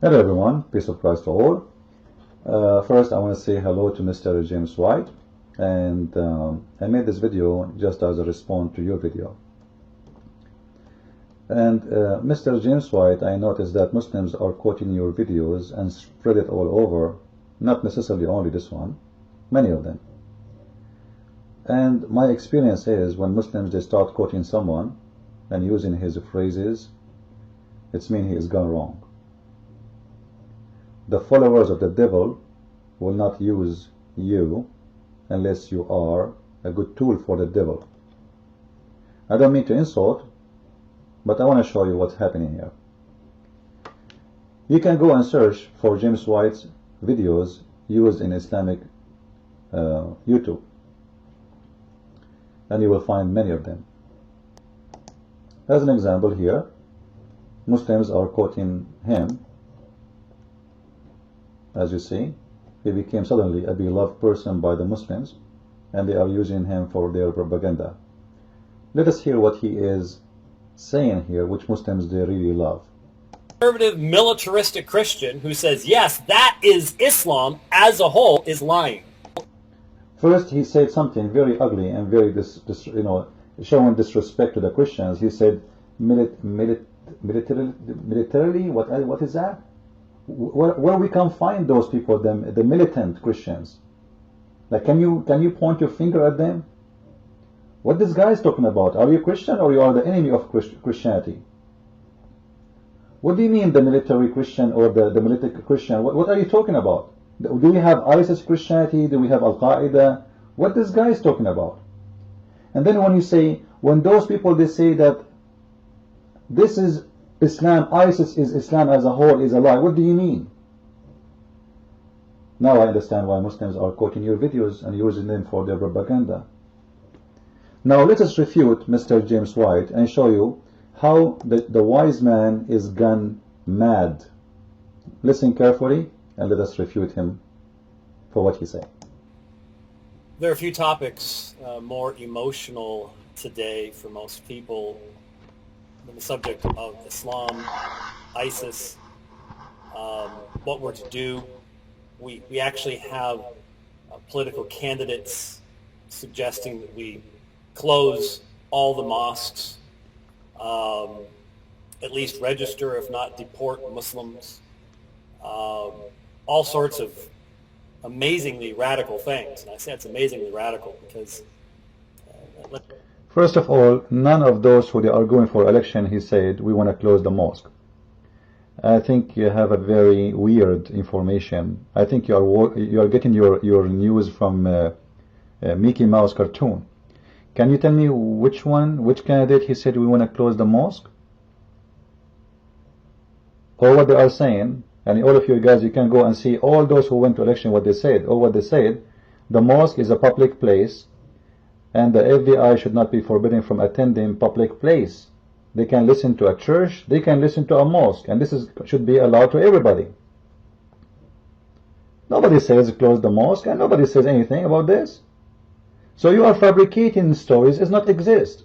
Hello everyone, peace of Christ to all. First I want to say hello to Mr. James White, and I made this video just as a response to your video. And Mr. James White, I noticed that Muslims are quoting your videos and spread it all over, not necessarily only this one, many of them. And my experience is when Muslims they start quoting someone and using his phrases, it's mean he is gone wrong. The followers of the devil will not use you unless you are a good tool for the devil. I don't mean to insult, but I want to show you what's happening here. You can go and search for James White's videos used in Islamic YouTube, and you will find many of them. As an example here, Muslims are quoting him. As you see, he became suddenly a beloved person by the Muslims, and they are using him for their propaganda. Let us hear what he is saying here, which Muslims they really love. Conservative, militaristic Christian who says, yes, that is Islam as a whole, is lying. First, he said something very ugly and very showing disrespect to the Christians. He said, militarily, what is that? Where we can find those people, the militant Christians? Like, can you point your finger at them? What this guy is talking about? Are you Christian or you are the enemy of Christianity? What do you mean the military Christian or the militant Christian? What are you talking about? Do we have ISIS Christianity? Do we have Al-Qaeda? What this guy is talking about? And then when those people they say that this is Islam, ISIS is Islam as a whole, is a lie. What do you mean? Now I understand why Muslims are quoting your videos and using them for their propaganda. Now let us refute Mr. James White and show you how the wise man is gone mad. Listen carefully and let us refute him for what he said. There are a few topics more emotional today for most people than the subject of Islam, ISIS, what we're to do. We actually have political candidates suggesting that we close all the mosques, at least register, if not deport Muslims, all sorts of amazingly radical things. And I say it's amazingly radical because first of all, none of those who are going for election, he said, we want to close the mosque. I think you have a very weird information. I think you are getting your news from Mickey Mouse cartoon. Can you tell me which candidate he said we want to close the mosque? Or what they are saying, and all of you guys, you can go and see all those who went to election what they said. Or what they said, the mosque is a public place, and the FBI should not be forbidden from attending public place. They can listen to a church, they can listen to a mosque, and this should be allowed to everybody. Nobody says close the mosque, and nobody says anything about this. So you are fabricating stories that not exist.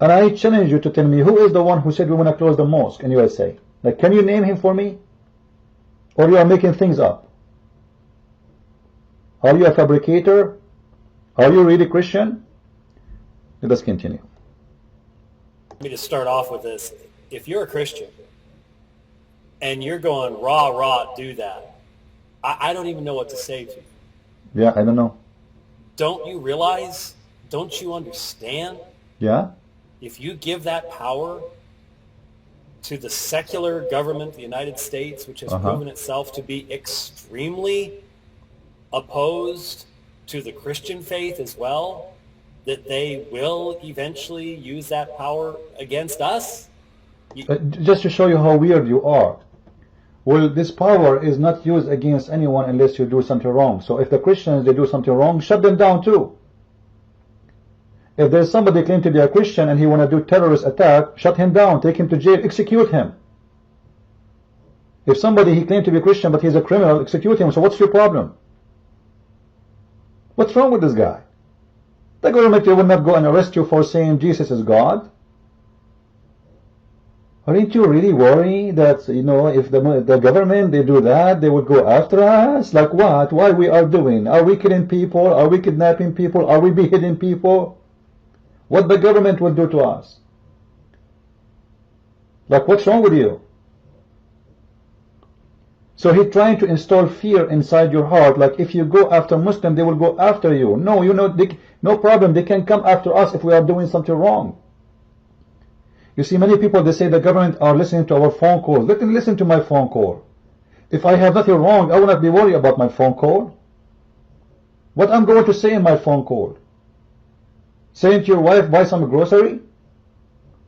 And I challenge you to tell me who is the one who said we want to close the mosque in USA. Like, can you name him for me? Or you are making things up? Are you a fabricator? Are you really Christian? Let us continue. Let me just start off with this. If you're a Christian and you're going, rah, do that, I don't even know what to say to you. Yeah, I don't know. Don't you realize, don't you understand? Yeah? If you give that power to the secular government of the United States, which has proven itself to be extremely opposed to the Christian faith as well, that they will eventually use that power against us? Just to show you how weird you are. Well, this power is not used against anyone unless you do something wrong. So if the Christians, they do something wrong, shut them down too. If there's somebody claim to be a Christian and he want to do terrorist attack, shut him down, take him to jail, execute him. If somebody he claimed to be a Christian but he's a criminal, execute him. So what's your problem? What's wrong with this guy? The government will not go and arrest you for saying Jesus is God. Aren't you really worried that, if the government, they do that, they will go after us? Like what? Why we are doing? Are we killing people? Are we kidnapping people? Are we beheading people? What the government will do to us? Like, what's wrong with you? So he's trying to install fear inside your heart, like if you go after Muslim, they will go after you. No, no problem, they can come after us if we are doing something wrong. You see, many people, they say the government are listening to our phone call. Let them listen to my phone call. If I have nothing wrong, I will not be worried about my phone call. What I'm going to say in my phone call? Saying to your wife, buy some grocery?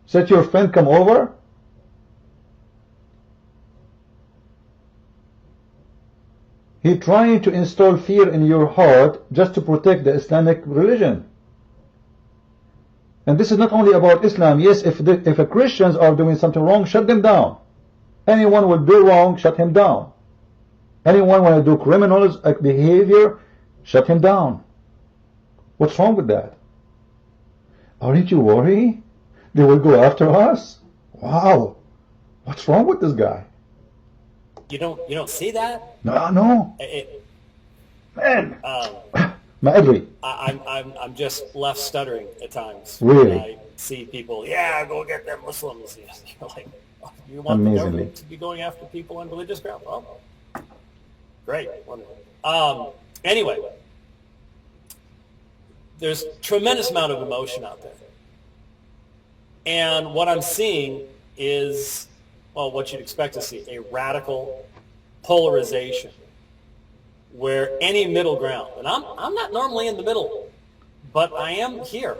Say to your friend, come over? He's trying to install fear in your heart just to protect the Islamic religion. And this is not only about Islam. Yes, if Christians are doing something wrong, shut them down. Anyone will do wrong, shut him down. Anyone want to do criminals behavior, shut him down. What's wrong with that? Aren't you worried? They will go after us? Wow. What's wrong with this guy? You don't see that? No. Man. ما أدري. I'm just left stuttering at times. Really? When I see people, go get them Muslims. You're like, you want the government to be going after people on religious grounds? Oh, great. Wonderful. Anyway, there's tremendous amount of emotion out there. And what I'm seeing is, well, what you'd expect to see, a radical polarization where any middle ground, and I'm not normally in the middle, but I am here.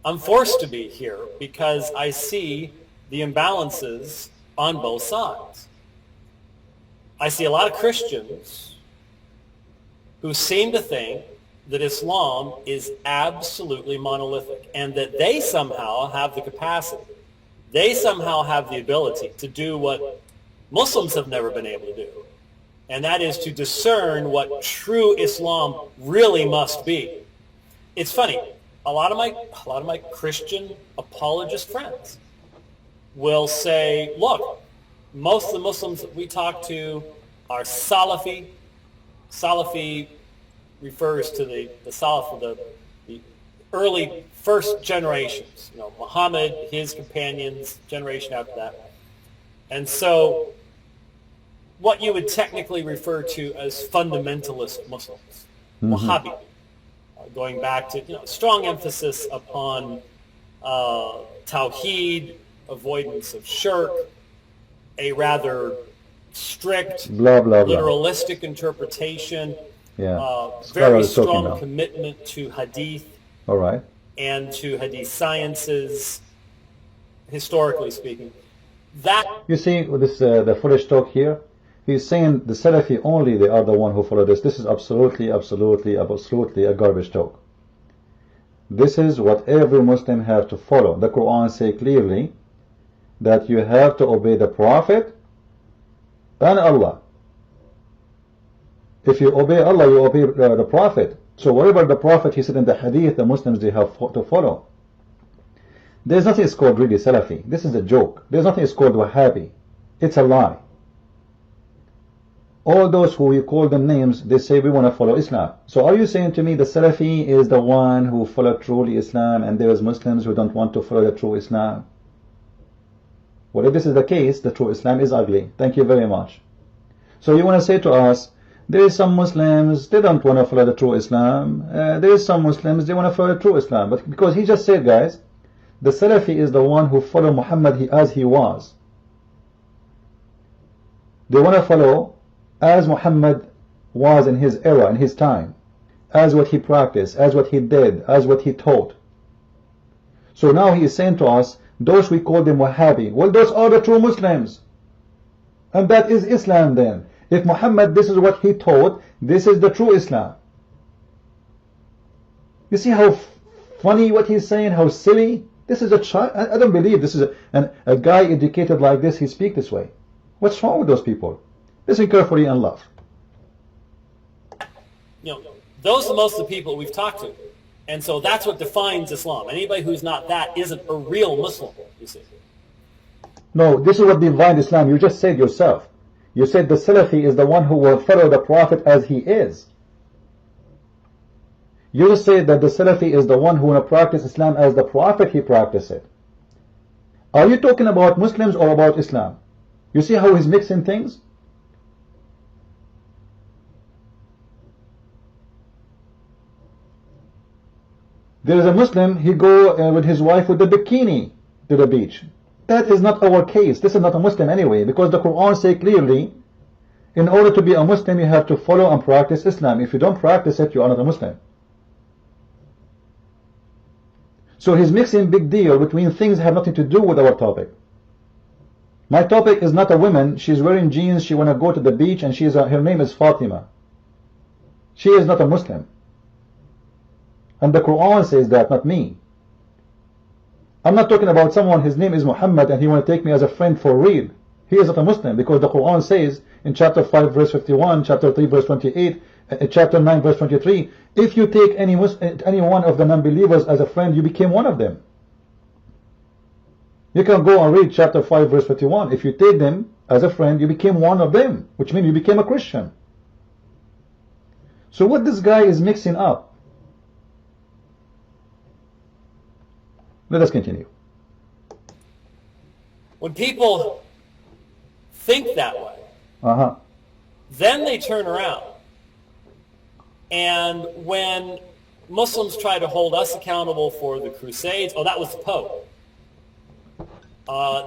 I'm forced to be here because I see the imbalances on both sides. I see a lot of Christians who seem to think that Islam is absolutely monolithic and that they somehow have the capacity, they somehow have the ability to do what Muslims have never been able to do. And that is to discern what true Islam really must be. It's funny. A lot of my Christian apologist friends will say, "Look, most of the Muslims that we talk to are Salafi." Salafi refers to the Salaf, the early first generations. Muhammad, his companions, generation after that, and so what you would technically refer to as fundamentalist Muslims, Wahhabi, going back to strong emphasis upon tawheed, avoidance of shirk, a rather strict, literalistic interpretation, very strong commitment to hadith, and to hadith sciences, historically speaking. That you see, this the foolish talk here. He's saying the Salafi only, they are the one who follow this. This is absolutely a garbage talk. This is what every Muslim have to follow. The Quran says clearly that you have to obey the Prophet and Allah. If you obey Allah, you obey the Prophet. So whatever the Prophet, he said in the Hadith, the Muslims, they have to follow. There's nothing is called really Salafi. This is a joke. There's nothing is called Wahhabi. It's a lie. All those who you call them names, they say we want to follow Islam. So are you saying to me the Salafi is the one who follow truly Islam and there is Muslims who don't want to follow the true Islam? Well, if this is the case, the true Islam is ugly. Thank you very much. So you want to say to us, there is some Muslims, they don't want to follow the true Islam. There is some Muslims, they want to follow the true Islam. But because he just said, guys, the Salafi is the one who followed Muhammad as he was. They want to follow as Muhammad was in his era, in his time, as what he practiced, as what he did, as what he taught. So now he is saying to us, those we call them Wahhabi, well, those are the true Muslims. And that is Islam then. If Muhammad, this is what he taught, this is the true Islam. You see how funny what he's saying, how silly? This is a child. I don't believe this is a guy educated like this, he speak this way. What's wrong with those people? Listen carefully and love. Those are most of the people we've talked to. And so that's what defines Islam. Anybody who's not that isn't a real Muslim, you see. No, this is what divine Islam, you just said yourself. You said the Salafi is the one who will follow the Prophet as he is. You just said that the Salafi is the one who will practice Islam as the Prophet he practiced it. Are you talking about Muslims or about Islam? You see how he's mixing things? There is a Muslim, he go with his wife with the bikini to the beach. That is not our case. This is not a Muslim anyway, because the Quran says clearly, in order to be a Muslim, you have to follow and practice Islam. If you don't practice it, you are not a Muslim. So he's mixing big deal between things that have nothing to do with our topic. My topic is not a woman. She's wearing jeans. She want to go to the beach, and her name is Fatima. She is not a Muslim. And the Quran says that, not me. I'm not talking about someone, his name is Muhammad, and he want to take me as a friend for real. He is not a Muslim, because the Quran says in chapter 5 verse 51, chapter 3 verse 28, chapter 9 verse 23, if you take any one of the non-believers as a friend, you became one of them. You can go and read chapter 5 verse 51. If you take them as a friend, you became one of them, which means you became a Christian. So what this guy is mixing up? Let us continue. When people think that way, then they turn around. And when Muslims try to hold us accountable for the Crusades, that was the Pope.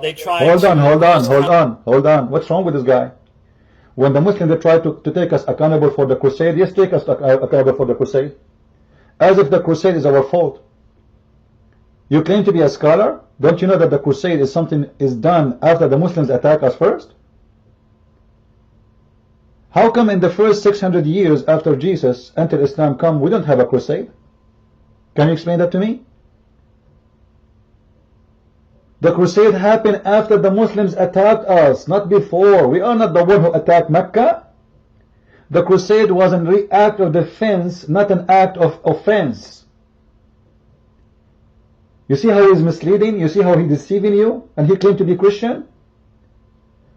They tried Hold on. What's wrong with this guy? When the Muslims they try to take us accountable for the Crusade, yes, take us accountable for the Crusade. As if the Crusade is our fault. You claim to be a scholar? Don't you know that the Crusade is done after the Muslims attack us first? How come in the first 600 years after Jesus until Islam come, we don't have a crusade? Can you explain that to me? The crusade happened after the Muslims attacked us, not before. We are not the one who attacked Mecca. The crusade was an act of defense, not an act of offense. You see how he's misleading? You see how he's deceiving you? And he claimed to be Christian?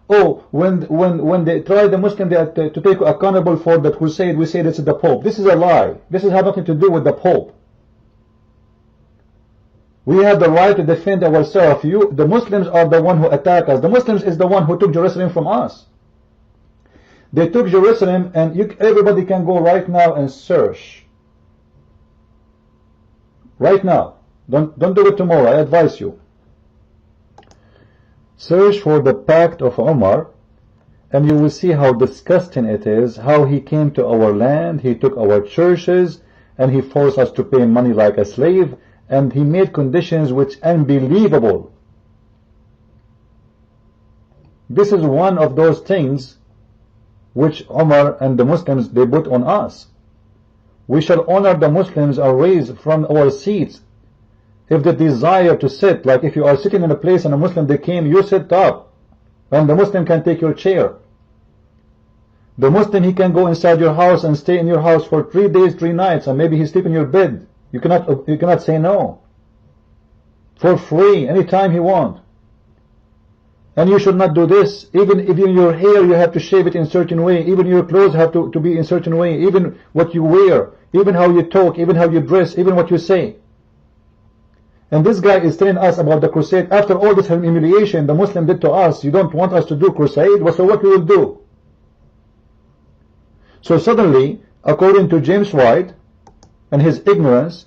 Oh, when they try the Muslim to take accountable for the crusade, we say this is the Pope. This is a lie. This has nothing to do with the Pope. We have the right to defend ourselves. The Muslims are the one who attack us. The Muslims is the one who took Jerusalem from us. They took Jerusalem, and everybody can go right now and search. Right now. Don't do it tomorrow, I advise you. Search for the Pact of Umar, and you will see how disgusting it is, how he came to our land, he took our churches, and he forced us to pay money like a slave, and he made conditions which unbelievable. This is one of those things which Umar and the Muslims, they put on us. We shall honor the Muslims and raise from our seats. If the desire to sit, like if you are sitting in a place and a Muslim they came, you sit up, and the Muslim can take your chair. The Muslim, he can go inside your house and stay in your house for 3 days, 3 nights, and maybe he sleep in your bed. You cannot say no. For free, anytime he want. And you should not do this. Even your hair, you have to shave it in a certain way. Even your clothes have to be in a certain way. Even what you wear, even how you talk, even how you dress, even what you say. And this guy is telling us about the crusade. After all this humiliation the Muslim did to us, you don't want us to do crusade? So what we will do? So suddenly, according to James White and his ignorance,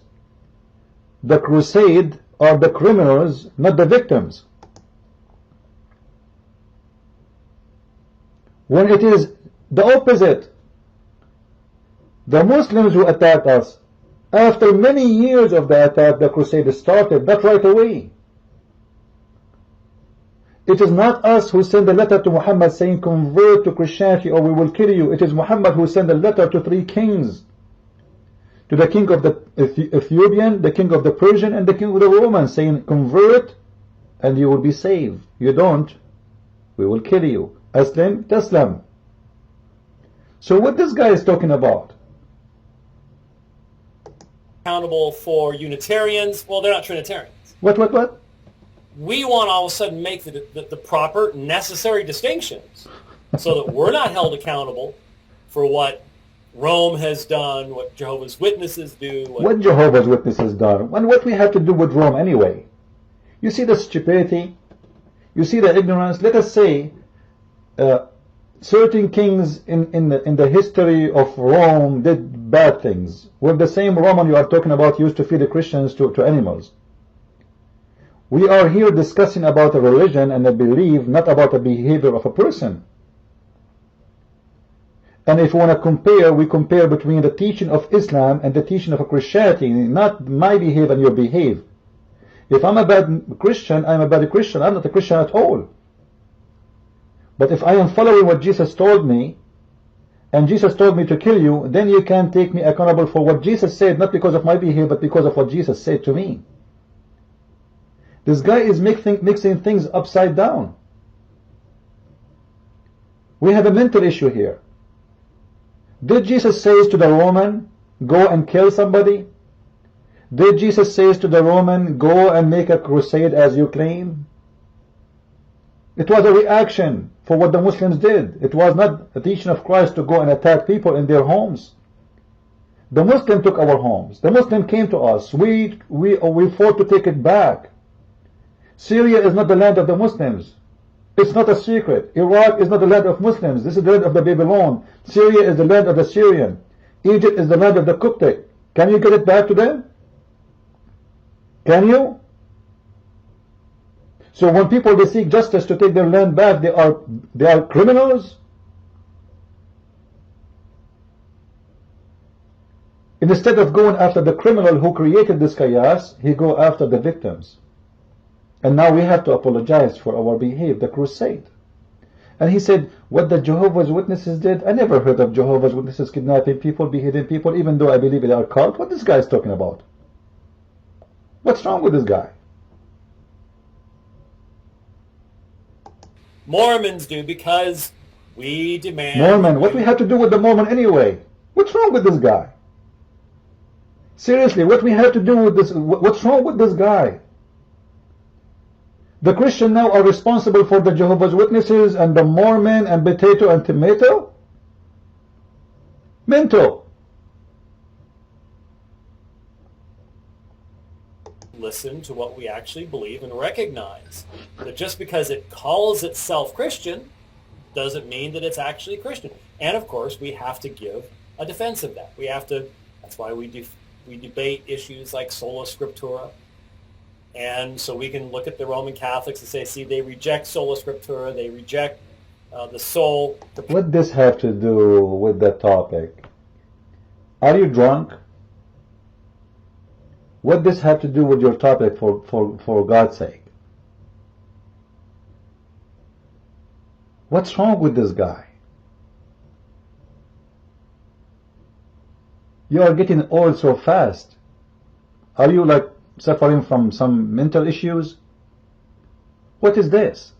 the crusade are the criminals, not the victims. When it is the opposite. The Muslims who attacked us, after many years of the attack, the crusade started, not right away. It is not us who send a letter to Muhammad saying, convert to Christianity or we will kill you. It is Muhammad who sent a letter to 3 kings. To the king of the Ethiopian, the king of the Persian, and the king of the Romans, saying, convert and you will be saved. You don't, we will kill you. Aslim, taslam. So what this guy is talking about? Accountable for Unitarians. Well, they're not Trinitarians. What? we want to all of a sudden make the proper, necessary distinctions so that we're not held accountable for what Rome has done, what Jehovah's Witnesses do. What Jehovah's Witnesses done, and what we have to do with Rome anyway. You see the stupidity, you see the ignorance. Let us say certain kings in the history of Rome did bad things. Well, the same Roman you are talking about used to feed the Christians to animals. We are here discussing about a religion and a belief, not about the behavior of a person. And if we want to compare, we compare between the teaching of Islam and the teaching of Christianity, not my behavior and your behave. If I'm a bad Christian, I'm a bad Christian. I'm not a Christian at all. But if I am following what Jesus told me, and Jesus told me to kill you, then you can take me accountable for what Jesus said, not because of my behavior, but because of what Jesus said to me. This guy is mixing things upside down. We have a mental issue here. Did Jesus say to the Roman, go and kill somebody? Did Jesus say to the Roman, go and make a crusade as you claim? It was a reaction for what the Muslims did. It was not a teaching of Christ to go and attack people in their homes. The Muslim took our homes. The Muslim came to us. We fought to take it back. Syria is not the land of the Muslims. It's not a secret. Iraq is not the land of Muslims. This is the land of the Babylon. Syria is the land of the Syrian. Egypt is the land of the Coptic. Can you get it back to them? Can you? So when people they seek justice to take their land back, they are criminals. Instead of going after the criminal who created this chaos, he go after the victims. And now we have to apologize for our behavior, the crusade. And he said, what the Jehovah's Witnesses did, I never heard of Jehovah's Witnesses kidnapping people, beheading people, even though I believe in our cult. What this guy is talking about? What's wrong with this guy? Mormons do, because we demand... Mormon? What we have to do with the Mormon anyway? What's wrong with this guy? Seriously, what we have to do with this? What's wrong with this guy? The Christians now are responsible for the Jehovah's Witnesses and the Mormon and potato and tomato? Mental. Listen to what we actually believe and recognize that just because it calls itself Christian doesn't mean that it's actually Christian. And of course, we have to give a defense of that. We have to. That's why we debate issues like sola scriptura. And so we can look at the Roman Catholics and say, see, they reject sola scriptura, they reject the soul. What does this have to do with the topic? Are you drunk? What does this have to do with your topic, for God's sake? What's wrong with this guy? You are getting old so fast. Are you like suffering from some mental issues? What is this?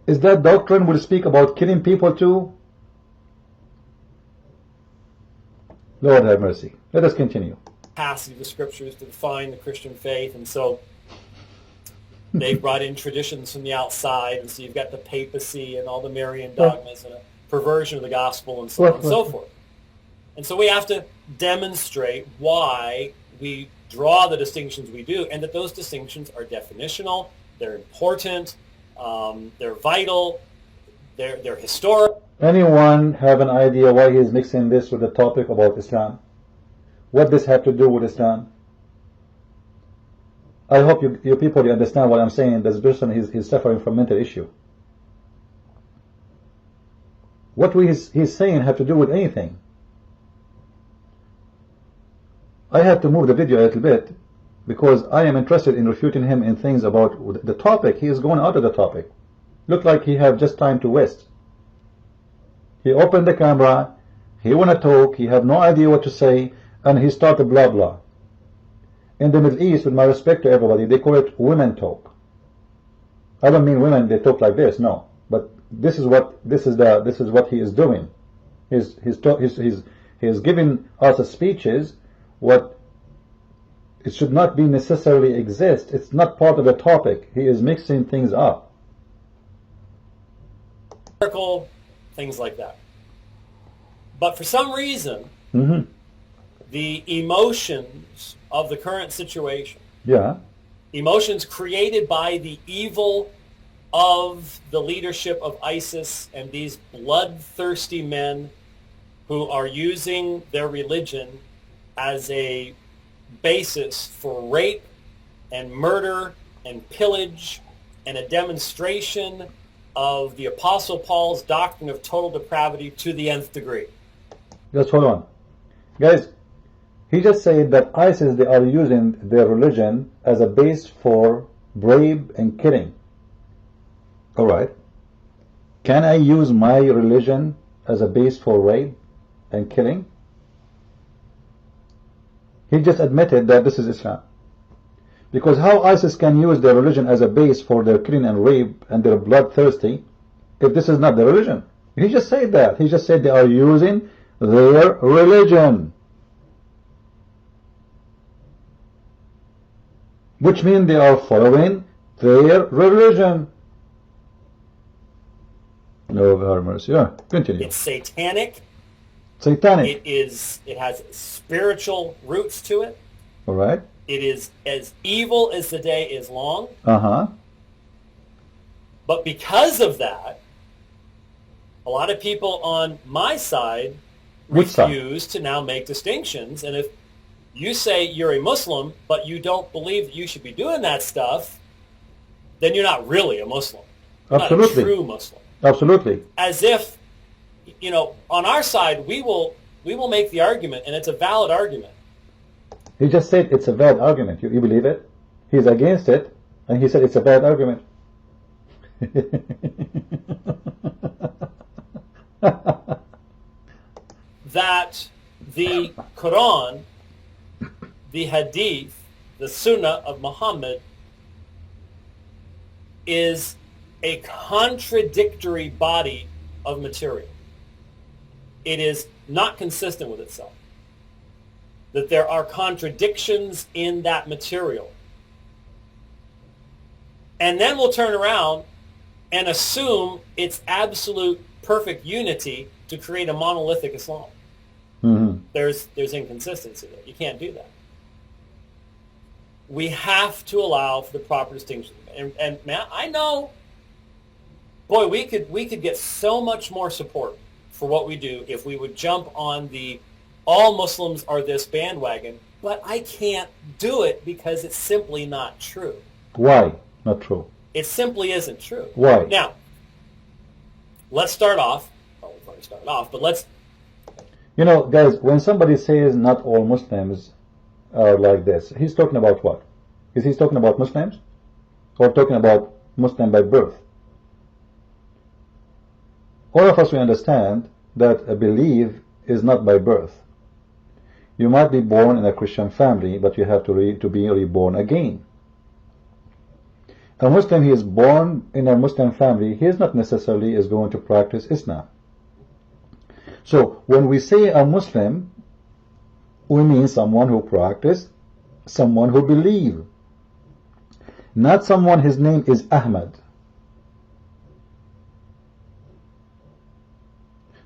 Is that doctrine will speak about killing people too? Lord have mercy. Let us continue. Passage of the scriptures to define the Christian faith, and so they've brought in traditions from the outside, and so you've got the papacy and all the Marian dogmas and a perversion of the gospel and so on and so forth. And so we have to demonstrate why we draw the distinctions we do, and that those distinctions are definitional, they're important, they're vital, they're historic. Anyone have an idea why he is mixing this with the topic about Islam? What does have to do with Islam? I hope you people you understand what I'm saying. This person is suffering from mental issue. What he's saying have to do with anything. I have to move the video a little bit because I am interested in refuting him in things about the topic. He is going out of the topic. Look like he have just time to waste. He opened the camera, he want to talk, he have no idea what to say, and he started blah blah. In the Middle East, with my respect to everybody, they call it women talk. I don't mean women they talk like this, no. But this is what he is doing. He's giving us speeches what It should not be necessarily exist. It's not part of the topic. He is mixing things up. Things like that. But for some reason, Mm-hmm. the emotions of the current situation, Yeah. emotions created by the evil of the leadership of ISIS and these bloodthirsty men who are using their religion as a basis for rape and murder and pillage and a demonstration of the Apostle Paul's doctrine of total depravity to the nth degree. Just hold on. Guys, he just said that ISIS, they are using their religion as a base for rape and killing. Alright. Can I use my religion as a base for rape and killing? He just admitted that this is Islam. Because how ISIS can use their religion as a base for their killing and rape and their bloodthirsty if this is not their religion? He just said that. He just said they are using their religion. Which means they are following their religion. No, have mercy. Yeah, continue. It's satanic. Satanic. It has spiritual roots to it. All right. It is as evil as the day is long. Uh-huh. But because of that, a lot of people on my side Which side? refuse to now make distinctions. And if you say you're a Muslim, but you don't believe that you should be doing that stuff, then you're not really a Muslim. You're Absolutely. not a true Muslim. Absolutely. As if, on our side, we will make the argument, and it's a valid argument. He just said it's a bad argument. You believe it? He's against it, and he said it's a bad argument. That the Quran, the Hadith, the Sunnah of Muhammad is a contradictory body of material. It is not consistent with itself. That there are contradictions in that material. And then we'll turn around and assume it's absolute perfect unity to create a monolithic Islam. Mm-hmm. There's inconsistency there. You can't do that. We have to allow for the proper distinction. And man, I know, boy, we could get so much more support for what we do if we would jump on the all Muslims are this bandwagon, but I can't do it because it's simply not true. Why? Not true. It simply isn't true. Why? Now, let's start off. Well, we've already started off, but let's... Guys, when somebody says not all Muslims are like this, he's talking about what? Is he talking about Muslims? Or talking about Muslim by birth? All of us, we understand that a belief is not by birth. You might be born in a Christian family, but you have to be reborn again. A Muslim, he is born in a Muslim family, he is not necessarily is going to practice Islam. So when we say a Muslim, we mean someone who practice, someone who believe. Not someone his name is Ahmad.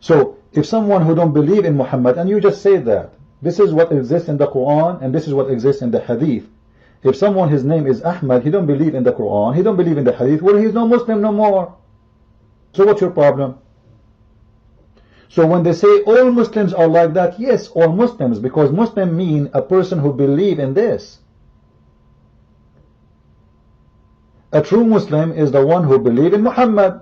So if someone who don't believe in Muhammad, and you just say that, this is what exists in the Quran and this is what exists in the Hadith. If someone his name is Ahmad, he don't believe in the Quran, he don't believe in the Hadith, well, he's no Muslim no more. So what's your problem? So when they say all Muslims are like that, yes, all Muslims, because Muslim mean a person who believe in this. A true Muslim is the one who believe in Muhammad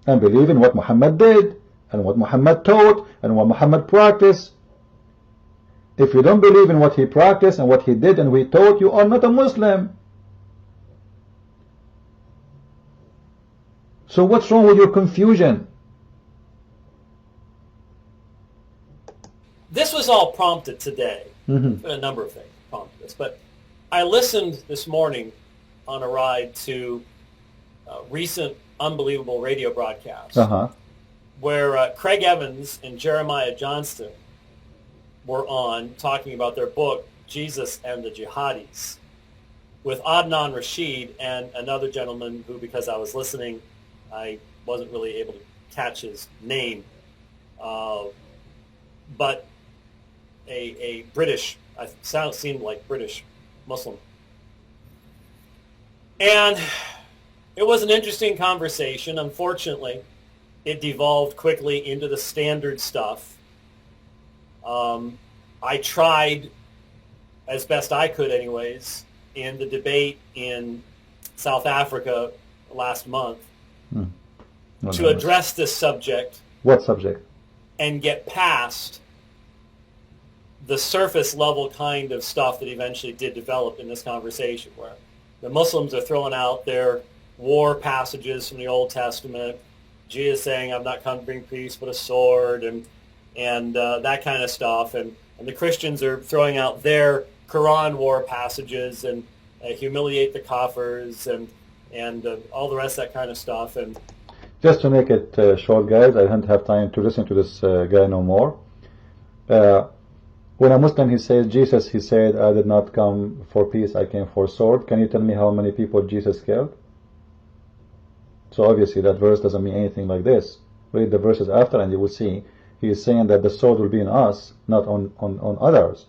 and believe in what Muhammad did and what Muhammad taught and what Muhammad practiced. If you don't believe in what he practiced and what he did and we taught, you are not a Muslim. So what's wrong with your confusion? This was all prompted today. Mm-hmm. A number of things prompted this. But I listened this morning on a ride to a recent unbelievable radio broadcast where Craig Evans and Jeremiah Johnston were on talking about their book, Jesus and the Jihadis, with Adnan Rashid and another gentleman who, because I was listening, I wasn't really able to catch his name, but a British, seemed like British Muslim. And it was an interesting conversation. Unfortunately, it devolved quickly into the standard stuff. I tried, as best I could anyways, in the debate in South Africa last month to address this subject. What subject? And get past the surface level kind of stuff that eventually did develop in this conversation, where the Muslims are throwing out their war passages from the Old Testament. Jesus saying, "I'm not come to bring peace but a sword," and that kind of stuff. And the Christians are throwing out their Quran war passages and humiliate the kafirs and all the rest of that kind of stuff. And just to make it short, guys, I don't have time to listen to this guy no more. When a Muslim, he says, Jesus, he said, "I did not come for peace, I came for sword." Can you tell me how many people Jesus killed? So obviously that verse doesn't mean anything like this. Read the verses after and you will see he is saying that the sword will be in us, not on others.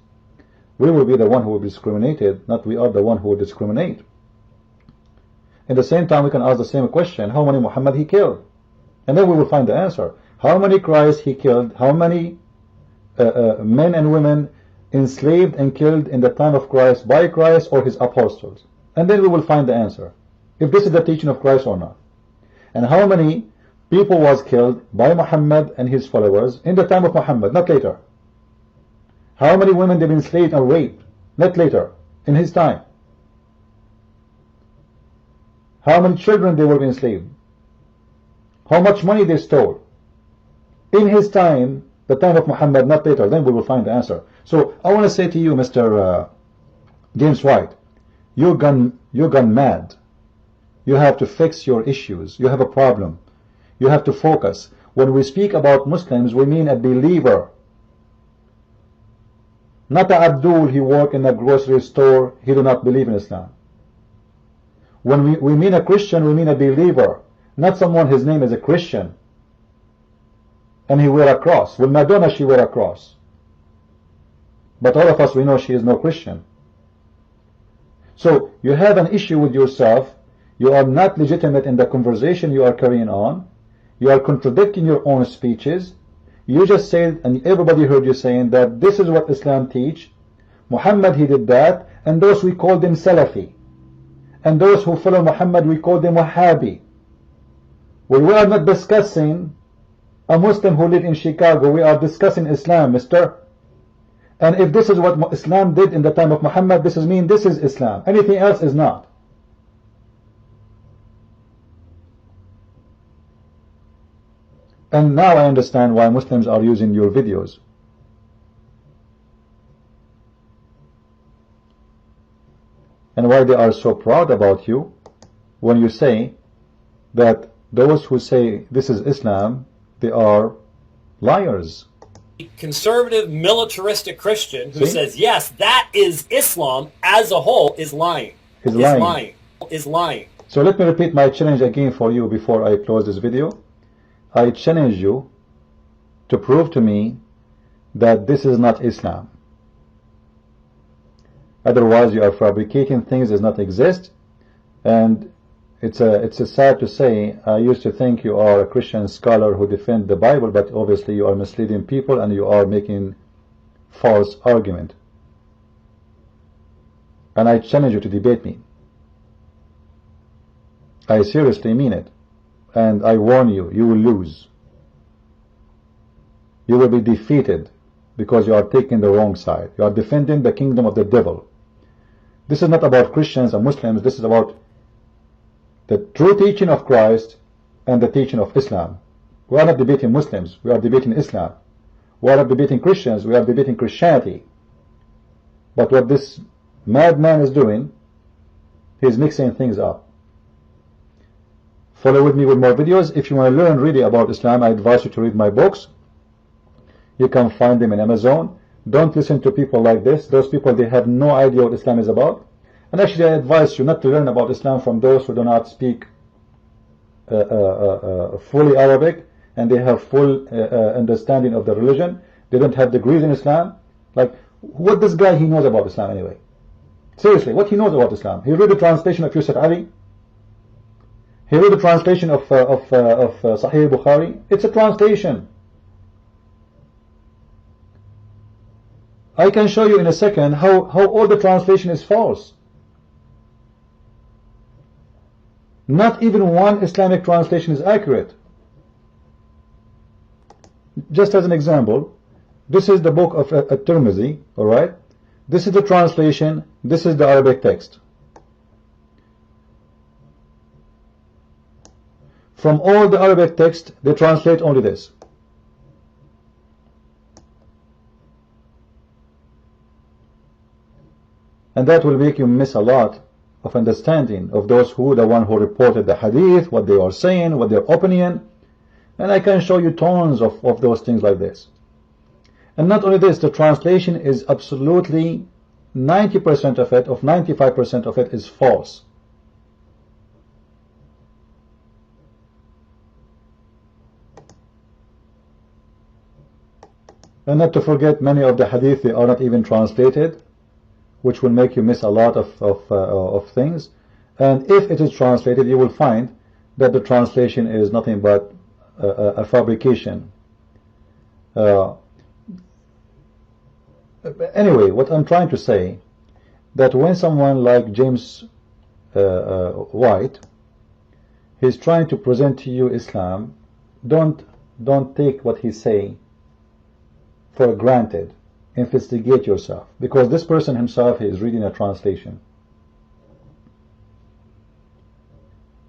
We will be the one who will be discriminated, not we are the one who will discriminate. At the same time, we can ask the same question: how many Muhammad he killed? And then we will find the answer. How many Christ he killed? How many men and women enslaved and killed in the time of Christ by Christ or his apostles? And then we will find the answer, if this is the teaching of Christ or not. And how many people was killed by Muhammad and his followers in the time of Muhammad, not later? How many women they've been enslaved and raped, not later, in his time? How many children they were enslaved? How much money they stole? In his time, the time of Muhammad, not later. Then we will find the answer. So I want to say to you, Mr. James White, you're gone mad. You have to fix your issues. You have a problem. You have to focus. When we speak about Muslims, we mean a believer. Not a Abdul, he work in a grocery store, he do not believe in Islam. When we mean a Christian, we mean a believer. Not someone, his name is a Christian and he wear a cross. Well, Madonna, she wear a cross. But all of us, we know she is no Christian. So you have an issue with yourself. You are not legitimate in the conversation you are carrying on. You are contradicting your own speeches. You just said, and everybody heard you saying that this is what Islam teach. Muhammad, he did that. And those we call them Salafi. And those who follow Muhammad, we call them Wahhabi. Well, we are not discussing a Muslim who live in Chicago. We are discussing Islam, mister. And if this is what Islam did in the time of Muhammad, this is Islam. Anything else is not. And now I understand why Muslims are using your videos. And why they are so proud about you when you say that those who say this is Islam, they are liars. Conservative, militaristic Christian who says, yes, that is Islam as a whole is lying. Is lying. So let me repeat my challenge again for you before I close this video. I challenge you to prove to me that this is not Islam. Otherwise you are fabricating things that does not exist. And it's a sad to say, I used to think you are a Christian scholar who defend the Bible, but obviously you are misleading people and you are making false argument. And I challenge you to debate me. I seriously mean it. And I warn you, you will lose. You will be defeated because you are taking the wrong side. You are defending the kingdom of the devil. This is not about Christians and Muslims. This is about the true teaching of Christ and the teaching of Islam. We are not debating Muslims. We are debating Islam. We are not debating Christians. We are debating Christianity. But what this madman is doing, he is mixing things up. Follow with me with more videos. If you want to learn really about Islam, I advise you to read my books. You can find them in Amazon. Don't listen to people like this. Those people, they have no idea what Islam is about. And actually I advise you not to learn about Islam from those who do not speak fully Arabic and they have full understanding of the religion. They don't have degrees in Islam. Like, what this guy, he knows about Islam anyway? Seriously, what he knows about Islam? He read the translation of Yusuf Ali. He read the translation of Sahih Bukhari. It's a translation. I can show you in a second how all the translation is false. Not even one Islamic translation is accurate. Just as an example, this is the book of At-Tirmidhi, alright? This is the translation, this is the Arabic text. From all the Arabic text, they translate only this. And that will make you miss a lot of understanding of those who, the one who reported the hadith, what they are saying, what their opinion. And I can show you tons of those things like this. And not only this, the translation is absolutely 90% of it, of 95% of it is false. And not to forget, many of the hadith, they are not even translated, which will make you miss a lot of things. And if it is translated, you will find that the translation is nothing but a fabrication. Anyway, what I'm trying to say, that when someone like James White, he's trying to present to you Islam, don't take what he say for granted. Investigate yourself, because this person himself is reading a translation,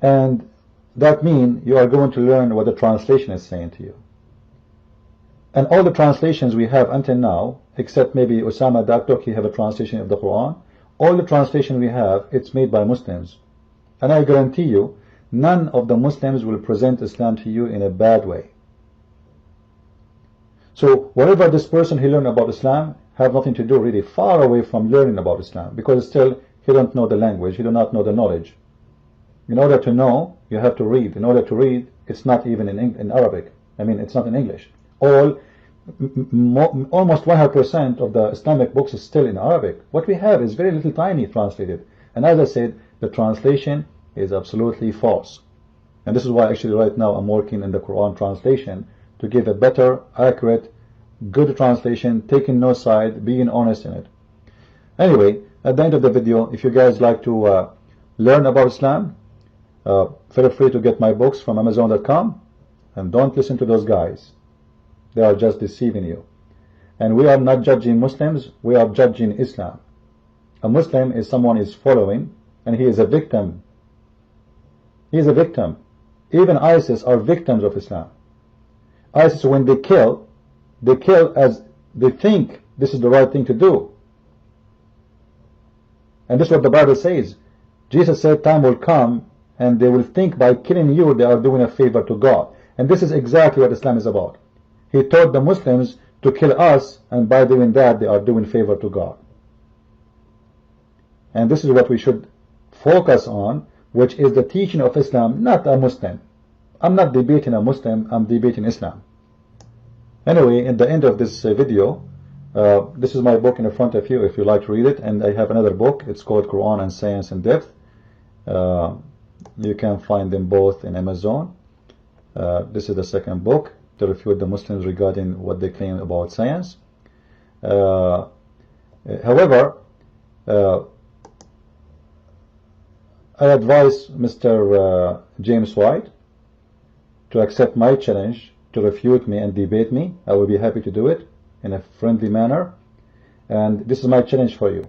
and that means you are going to learn what the translation is saying to you. And all the translations we have until now, except maybe Osama Daktok, he have a translation of the Quran. All the translation we have, it's made by Muslims, and I guarantee you, none of the Muslims will present Islam to you in a bad way. So whatever this person he learned about Islam have nothing to do, really far away from learning about Islam, because still he don't know the language, he do not know the knowledge. In order to know, you have to read. In order to read, it's not even in Arabic. I mean, it's not in English. Almost 100% of the Islamic books is still in Arabic. What we have is very little tiny translated. And as I said, the translation is absolutely false. And this is why actually right now I'm working in the Quran translation to give a better, accurate, good translation, taking no side, being honest in it. Anyway, at the end of the video, if you guys like to learn about Islam, feel free to get my books from Amazon.com, and don't listen to those guys. They are just deceiving you. And we are not judging Muslims, we are judging Islam. A Muslim is someone is following, and he is a victim. He is a victim. Even ISIS are victims of Islam. ISIS, when they kill as they think this is the right thing to do. And this is what the Bible says. Jesus said time will come and they will think by killing you they are doing a favor to God. And this is exactly what Islam is about. He taught the Muslims to kill us, and by doing that they are doing favor to God. And this is what we should focus on, which is the teaching of Islam, not a Muslim. I'm not debating a Muslim, I'm debating Islam. Anyway, at the end of this video, this is my book in the front of you if you like to read it, and I have another book. It's called Quran and Science in Depth. You can find them both in Amazon. This is the second book, to refute the Muslims regarding what they claim about science. However, I advise Mr. James White to accept my challenge to refute me and debate me. I will be happy to do it in a friendly manner. And this is my challenge for you.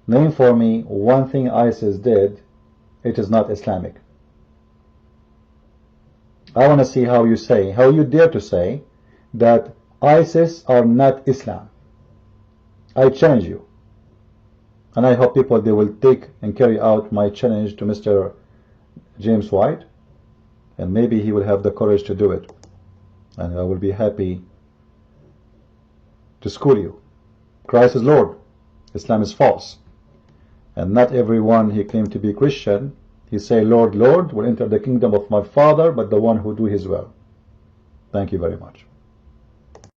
Name for me one thing ISIS did, it is not Islamic. I want to see how you dare to say that ISIS are not Islam. I challenge you. And I hope people, they will take and carry out my challenge to Mr. James White, and maybe he will have the courage to do it. And I will be happy to school you. Christ is Lord. Islam is false. And not everyone he claimed to be Christian, he say, Lord, Lord, will enter the kingdom of my Father, but the one who do his will. Thank you very much.